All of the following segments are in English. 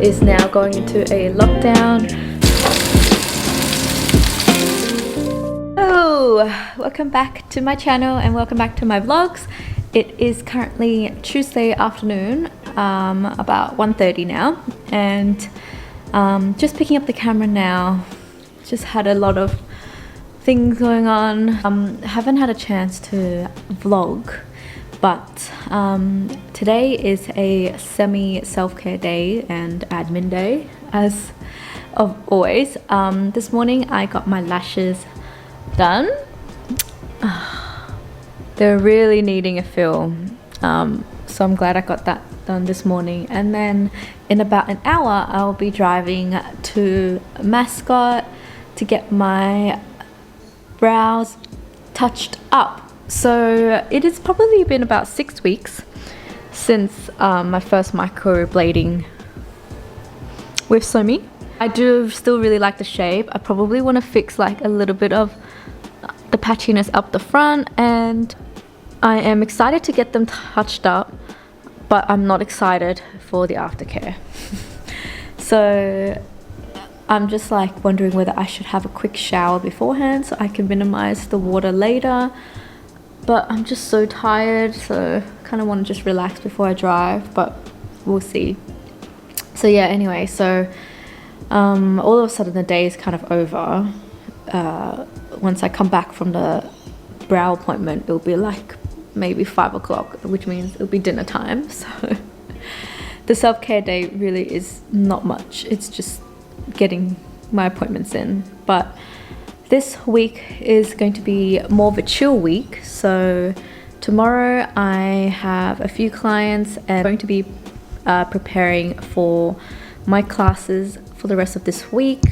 is now going into a lockdown. Oh, welcome back to my channel and welcome back to my vlogs. It is currently Tuesday afternoon, about 1:30 now, and just picking up the camera now. Just had a lot of things going on. Haven't had a chance to vlog, but today is a semi self-care day and admin day, as of always. This morning I got my lashes done. They're really needing a fill, so I'm glad I got that done this morning. And then in about an hour I'll be driving to Mascot to get my brows touched up. So it has probably been about 6 weeks since my first microblading with Somi. I do still really like the shape. I probably want to fix like a little bit of the patchiness up the front, and I am excited to get them touched up, but I'm not excited for the aftercare. So I'm just like wondering whether I should have a quick shower beforehand so I can minimize the water later, but I'm just so tired, so kind of want to just relax before I drive, but we'll see. So yeah, anyway, so all of a sudden the day is kind of over. Once I come back from the brow appointment, it'll be like maybe 5 o'clock, which means it'll be dinner time. So the self-care day really is not much. It's just getting my appointments in. But this week is going to be more of a chill week. So tomorrow I have a few clients and I'm going to be preparing for my classes for the rest of this week.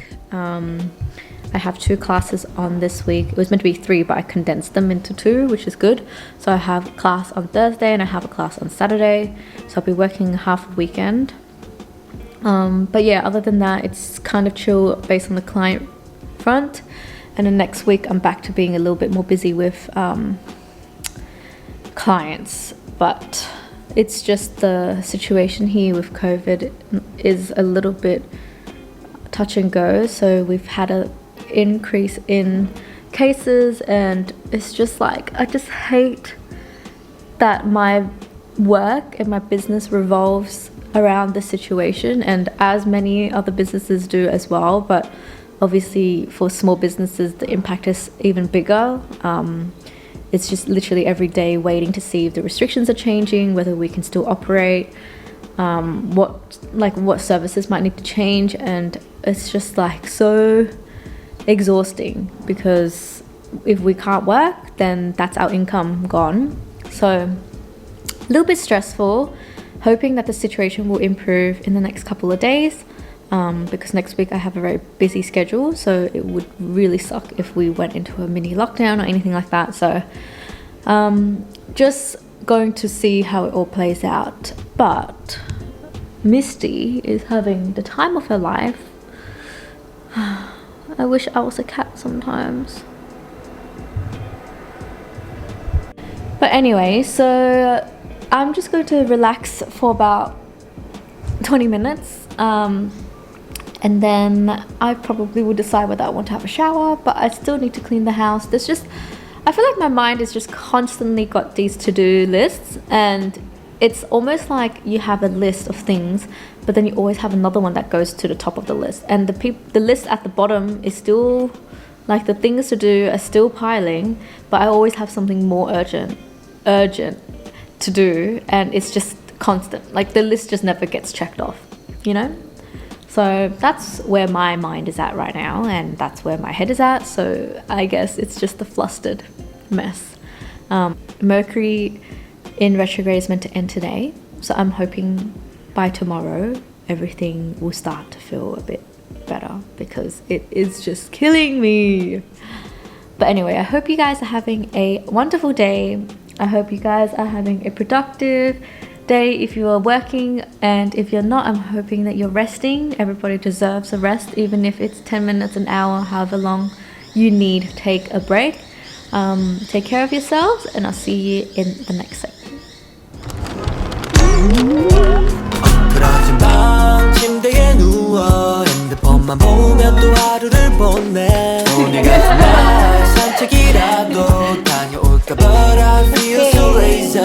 I have 2 classes on this week. It was meant to be 3, but I condensed them into 2, which is good. So I have a class on Thursday and I have a class on Saturday. So I'll be working half a weekend. But yeah, other than that, it's kind of chill based on the client front. And then next week I'm back to being a little bit more busy with clients. But it's just the situation here with COVID is a little bit touch and go. So we've had a increase in cases, and it's just like I just hate that my work and my business revolves around the situation, and as many other businesses do as well. But obviously for small businesses the impact is even bigger. It's just literally every day waiting to see if the restrictions are changing, whether we can still operate, what services might need to change, and it's just like so exhausting, because if we can't work, then that's our income gone. So a little bit stressful, hoping that the situation will improve in the next couple of days, because next week I have a very busy schedule, so it would really suck if we went into a mini lockdown or anything like that. So just going to see how it all plays out. But Misty is having the time of her life. I wish I was a cat sometimes. But anyway, so I'm just going to relax for about 20 minutes. And then I probably will decide whether I want to have a shower, but I still need to clean the house. I feel like my mind is just constantly got these to-do lists, and it's almost like you have a list of things, but then you always have another one that goes to the top of the list, and the list at the bottom is still like the things to do are still piling, but I always have something more urgent to do, and it's just constant. Like the list just never gets checked off, you know? So that's where my mind is at right now, and that's where my head is at. So I guess it's just a flustered mess. Mercury in retrograde is meant to end today, so I'm hoping by tomorrow everything will start to feel a bit better, because it is just killing me. But anyway, I hope you guys are having a wonderful day. I hope you guys are having a productive day if you are working, and if you're not, I'm hoping that you're resting. Everybody deserves a rest, even if it's 10 minutes, an hour, however long you need. Take a break. Take care of yourselves, and I'll see you in the next segment. 너만 보면 또 하루를 보내 오늘 같은 날 산책이라도 다녀올까 But I feel so lazy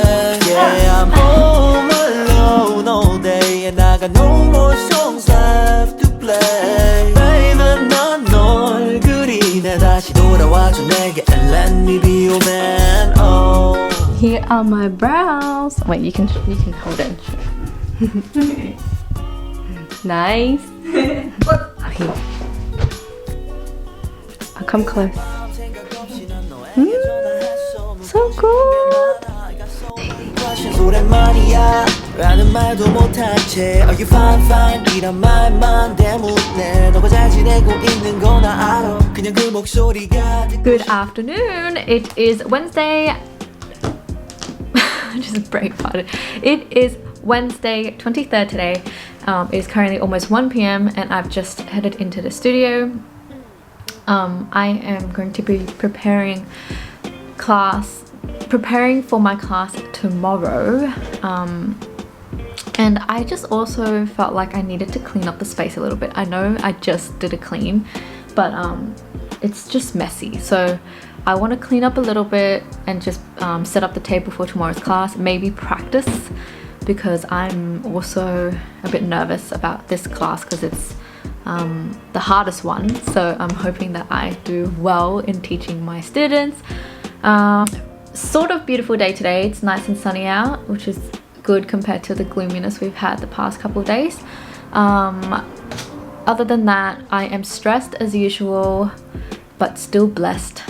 Yeah I'm home alone all day And I got no more songs left to play Baby 난 널 그리네 다시 돌아와줘 내게 And let me be your man oh. Here are my brows. Wait, you can hold it. Okay. Nice. Okay. I'll come close. So good. 오랜만이야 라는 말도 못한 채 Are you fine fine 이런 말만 때문에 너가 잘 지내고 있는 거 나 알아 그냥 그 목소리가 Good afternoon. It is Wednesday. Just break parted. It is Wednesday 23rd today. It is currently almost 1 p.m. and I've just headed into the studio. I am going to be preparing for my class tomorrow. And I just also felt like I needed to clean up the space a little bit. I know I just did a clean, but it's just messy. So I want to clean up a little bit and just set up the table for tomorrow's class, maybe practice, because I'm also a bit nervous about this class because it's the hardest one. So I'm hoping that I do well in teaching my students. Sort of beautiful day today. It's nice and sunny out, which is good compared to the gloominess we've had the past couple of days. Other than that, I am stressed as usual, but still blessed.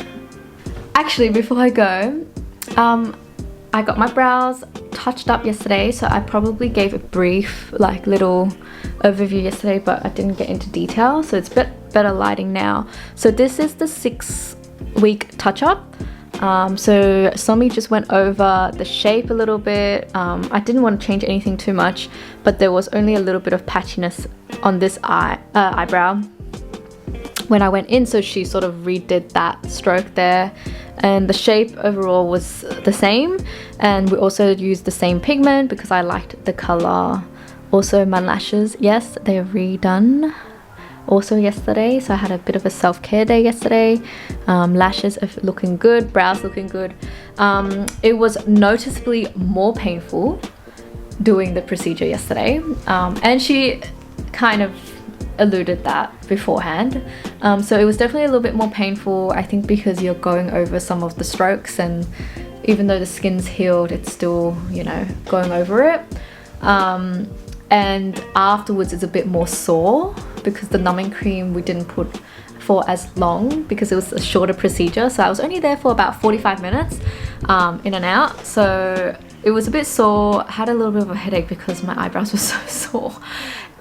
Actually, before I go, I got my brows touched up yesterday, so I probably gave a brief little overview yesterday, but I didn't get into detail, so it's a bit better lighting now. So this is the 6-week touch-up. So Somi just went over the shape a little bit. I didn't want to change anything too much, but there was only a little bit of patchiness on this eyebrow when I went in, so she sort of redid that stroke there, and the shape overall was the same, and we also used the same pigment because I liked the color. Also my lashes, yes, they're redone also yesterday, so I had a bit of a self-care day yesterday. Lashes are looking good, brows looking good. It was noticeably more painful doing the procedure yesterday, and she kind of alluded that beforehand. So it was definitely a little bit more painful, I think, because you're going over some of the strokes, and even though the skin's healed, it's still, you know, going over it. And afterwards it's a bit more sore because the numbing cream we didn't put for as long because it was a shorter procedure. So I was only there for about 45 minutes in and out. So it was a bit sore. I had a little bit of a headache because my eyebrows were so sore.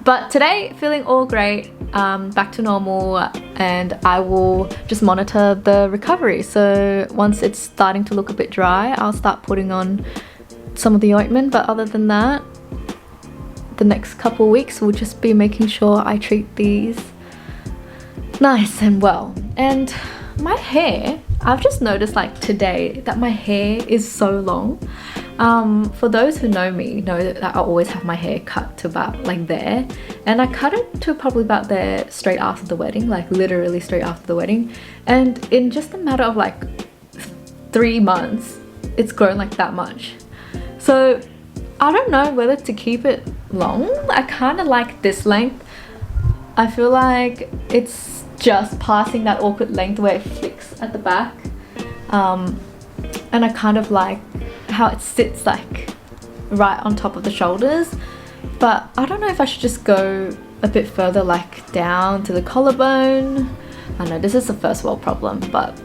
But today, feeling all great, back to normal, and I will just monitor the recovery. So once it's starting to look a bit dry, I'll start putting on some of the ointment. But other than that, the next couple of weeks will just be making sure I treat these nice and well. And my hair, I've just noticed today that my hair is so long. For those who know me, know that I always have my hair cut to about there, and I cut it to probably about there straight after the wedding, literally straight after the wedding, and in just a matter of 3 months it's grown that much. So I don't know whether to keep it long. I kind of like this length. I feel like it's just passing that awkward length where it flicks at the back, and I kind of like how it sits right on top of the shoulders, but I don't know if I should just go a bit further down to the collarbone. I know this is a first world problem, but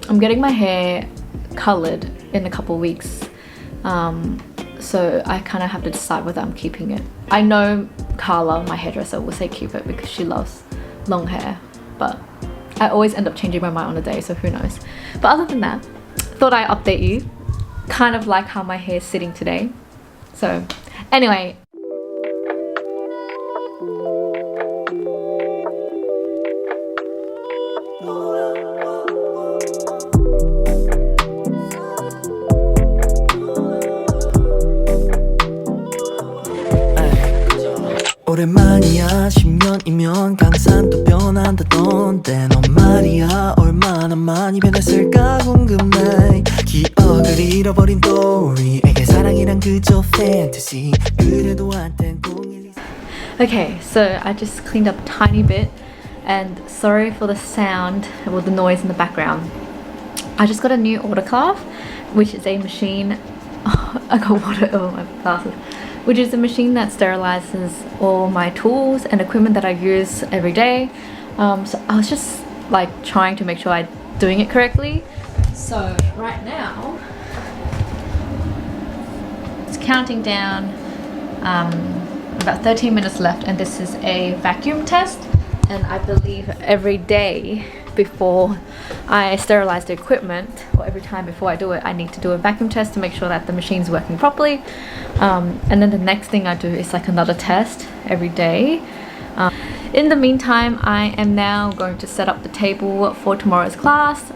I'm getting my hair colored in a couple weeks, so I kind of have to decide whether I'm keeping it. I know Carla, my hairdresser, will say keep it because she loves long hair, but I always end up changing my mind on the day, so who knows. But other than that, thought I'd update you, kind of like how my hair is sitting today. So anyway, 오랜만이야 10년이면 강산 또 변한다던데 넌 말이야 얼마나 많이 변했을까 궁금해 기억을 잃어버린 또리에게 사랑이란 그저 fantasy 그래도 한땐 012 Okay, so I just cleaned up a tiny bit and sorry for the sound or the noise in the background. I just got a new autoclave, which is a machine. I got water over my glasses. Which is a machine that sterilizes all my tools and equipment that I use every day. So I was just like trying to make sure I'm doing it correctly. So right now, it's counting down. About 13 minutes left, and this is a vacuum test. And I believe every day before I sterilize the equipment, or every time before I do it, I need to do a vacuum test to make sure that the machine's working properly. And then the next thing I do is like another test every day. In the meantime, I am now going to set up the table for tomorrow's class.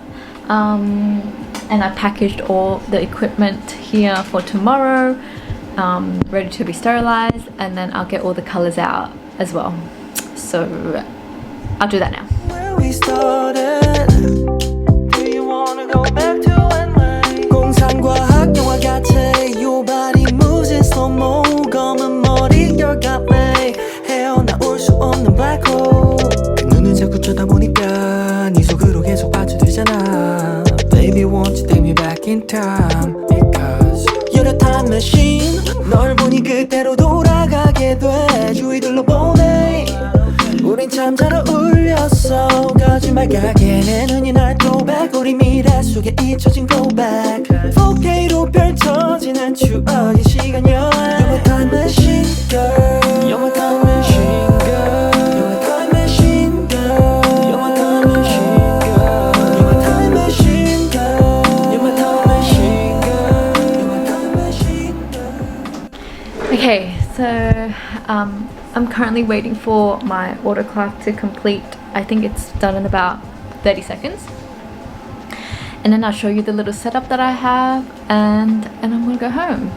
And I packaged all the equipment here for tomorrow, ready to be sterilized, and then I'll get all the colors out as well. So I'll do that now. Where we started Do you wanna go back to when we 공상과학 영화 같아 Your body moves in slow-mo 검은 머리 Girl got me 헤어나올 수 없는 black hole 그 눈을 자꾸 쳐다보니까 네 속으로 계속 빠져들잖아 Baby won't you take me back in time Because You're a time machine 널 보니 그때로 돌아가게 돼 주위 둘러보네 우린 참 잘 어울렸어 거짓말 가게 내 눈이 날 throwback 우리 미래 속에 잊혀진 throwback 4K로 펼쳐지는 추억의 시간여 You're my time machine girl You're my time machine girl You're my time machine girl You're my time machine girl You're my time machine girl You're my time machine girl You're my time machine girl Okay, so I'm currently waiting for my autoclave to complete. I think it's done in about 30 seconds. And then I'll show you the little setup that I have, and I'm gonna go home.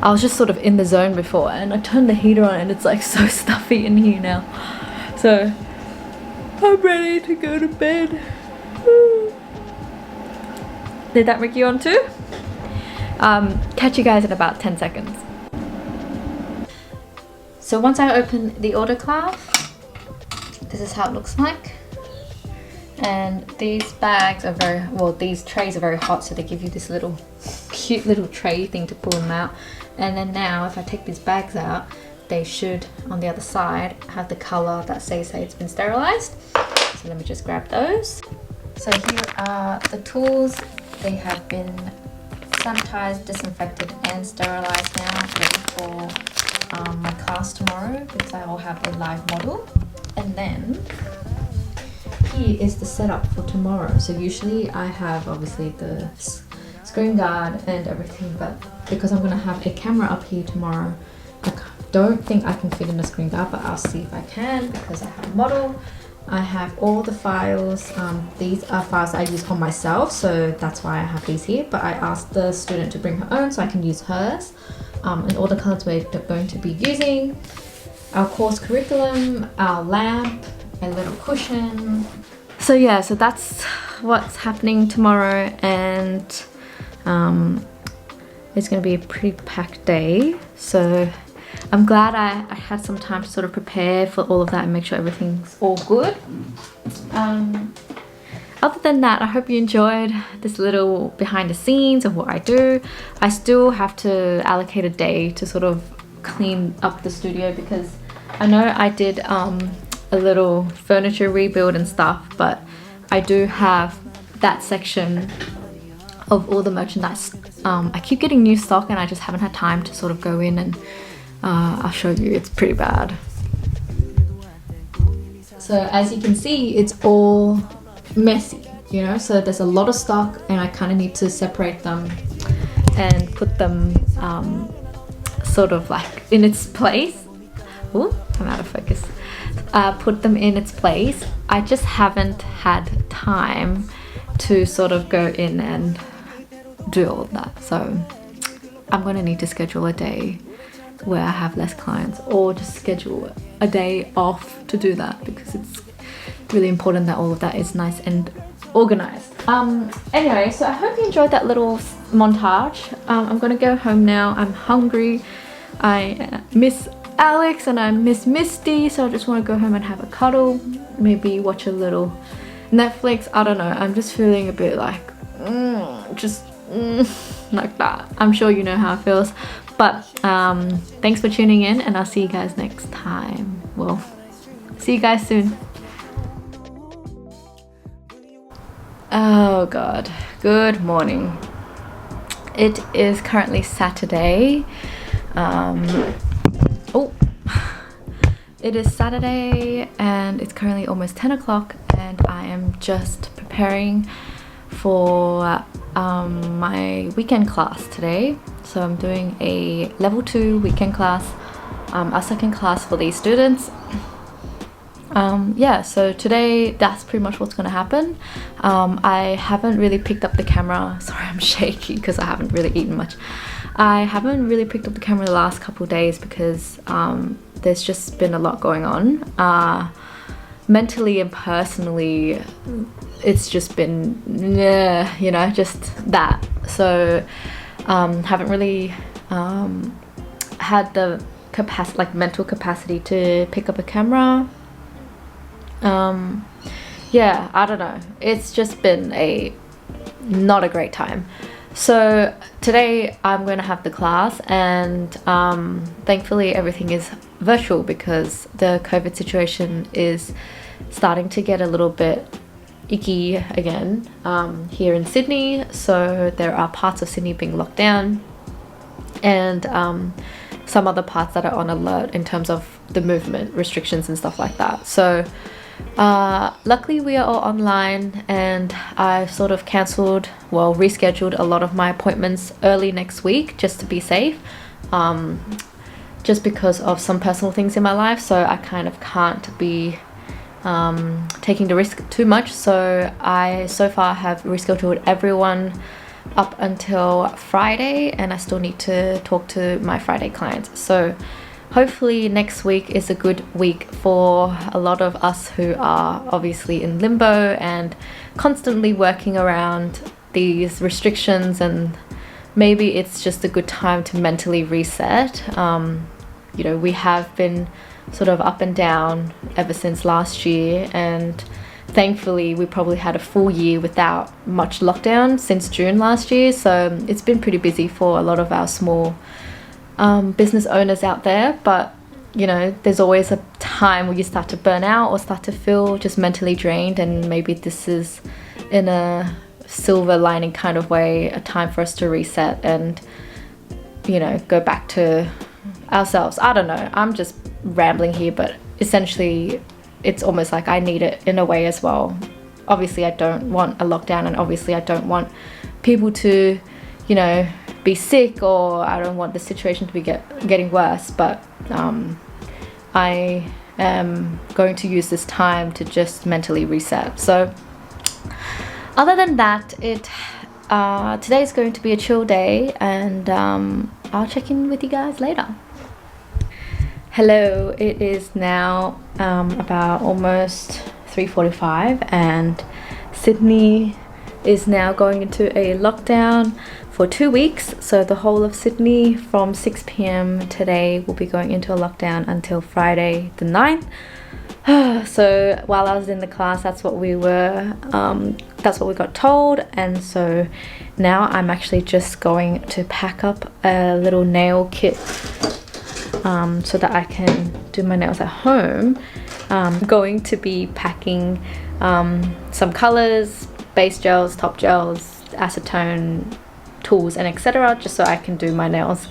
I was just sort of in the zone before, and I turned the heater on and it's like so stuffy in here now. So I'm ready to go to bed. Did that make you on too? Catch you guys in about 10 seconds. So once I open the autoclave, this is how it looks like. And these bags are very, well, these trays are very hot, so they give you this little cute little tray thing to pull them out. And then now if I take these bags out, they should on the other side have the color that says it's been sterilized. So let me just grab those. So here are the tools. They have been sanitized, disinfected and sterilized now, ready for my class tomorrow because I will have a live model. And then here is the setup for tomorrow. So usually I have obviously the screen guard and everything, but because I'm going to have a camera up here tomorrow, I don't think I can fit in a screen guard, but I'll see if I can because I have a model. I have all the files. These are files I use on myself, so that's why I have these here, but I asked the student to bring her own so I can use hers. And all the colors we're going to be using, our course curriculum, our lamp, a little cushion. So yeah, so that's what's happening tomorrow, and it's going to be a pretty packed day. So I'm glad I had some time to sort of prepare for all of that and make sure everything's all good. Other than that, I hope you enjoyed this little behind the scenes of what I do. I still have to allocate a day to sort of clean up the studio because I know I did a little furniture rebuild and stuff, but I do have that section of all the merchandise. I keep getting new stock and I just haven't had time to sort of go in and I'll show you, it's pretty bad. So as you can see, it's all messy, you know, so there's a lot of stock and I kind of need to separate them and put them sort of like in its place. Ooh, I'm out of focus. Put them in its place. I just haven't had time to sort of go in and do all of that, so I'm gonna need to schedule a day where I have less clients, or just schedule a day off to do that, because it's really important that all of that is nice and organized. Anyway, so I hope you enjoyed that little montage. I'm gonna go home now. I'm hungry. I miss Alex and I miss Misty, so I just want to go home and have a cuddle, maybe watch a little Netflix. I don't know, I'm just feeling a bit like like that. I'm sure you know how it feels, but thanks for tuning in, and I'll see you guys next time. Well, see you guys soon. Oh god, good morning. It is currently Saturday. It is Saturday and it's currently almost 10 o'clock, and I am just preparing for my weekend class today. So I'm doing a level 2 weekend class, our second class for these students. Yeah, so today that's pretty much what's going to happen. I haven't really picked up the camera. Sorry, I'm shaky because I haven't really eaten much. I haven't really picked up the camera the last couple of days because there's just been a lot going on. Mentally and personally, it's just been, you know, just that. So haven't really had the capacity, like mental capacity to pick up a camera. Yeah, I don't know, it's just been not a great time. So today I'm going to have the class, and thankfully everything is virtual because the COVID situation is starting to get a little bit icky again here in Sydney. So there are parts of Sydney being locked down, and some other parts that are on alert in terms of the movement restrictions and stuff like that. So luckily we are all online, and I sort of rescheduled a lot of my appointments early next week just to be safe, just because of some personal things in my life. So I kind of can't be taking the risk too much. So I so far have rescheduled everyone up until Friday, and I still need to talk to my Friday clients. So hopefully next week is a good week for a lot of us who are obviously in limbo and constantly working around these restrictions, and maybe it's just a good time to mentally reset. You know, we have been sort of up and down ever since last year, and thankfully we probably had a full year without much lockdown since June last year. So it's been pretty busy for a lot of our small business owners out there. But you know, there's always a time where you start to burn out or start to feel just mentally drained, and maybe this is, in a silver lining kind of way, a time for us to reset and, you know, go back to ourselves. I don't know, I'm just rambling here, but essentially it's almost like I need it in a way as well. Obviously I don't want a lockdown, and obviously I don't want people to, you know, be sick, or I don't want the situation to be getting worse, but I am going to use this time to just mentally reset. So other than that, today is going to be a chill day, and I'll check in with you guys later. Hello, it is now about almost 3:45, and Sydney is now going into a lockdown for 2 weeks. So the whole of Sydney from 6 p.m. today will be going into a lockdown until Friday the 9th. So while I was in the class, that's what we got told, and so now I'm actually just going to pack up a little nail kit so that I can do my nails at home. I'm going to be packing some colors, base gels, top gels, acetone, tools, and etc., just so I can do my nails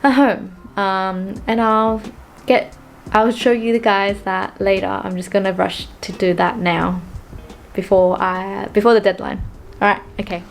at home. And I'll show you the guys that later. I'm just gonna rush to do that now before the deadline. All right, okay.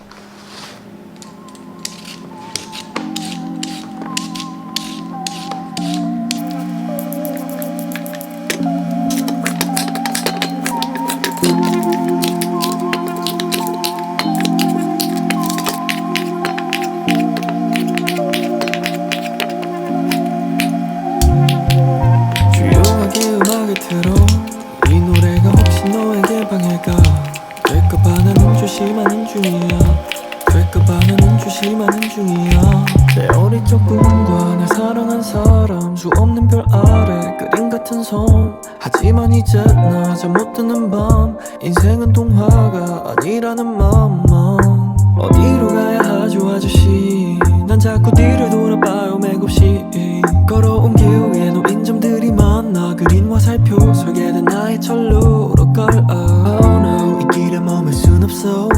흩날리는 별 아래 그림 같은 섬 하지만 이제 나 잠 못 드는 밤 인생은 동화가 아니라는 맘만 어디로 가야 하죠 아저씨 난 자꾸 뒤를 돌아봐요 맥없이 걸어온 길 위에 놓인 점들이 많아 그린 화살표 설계된 나의 철로로 걸어 Oh no 이 길에 머물 순 없어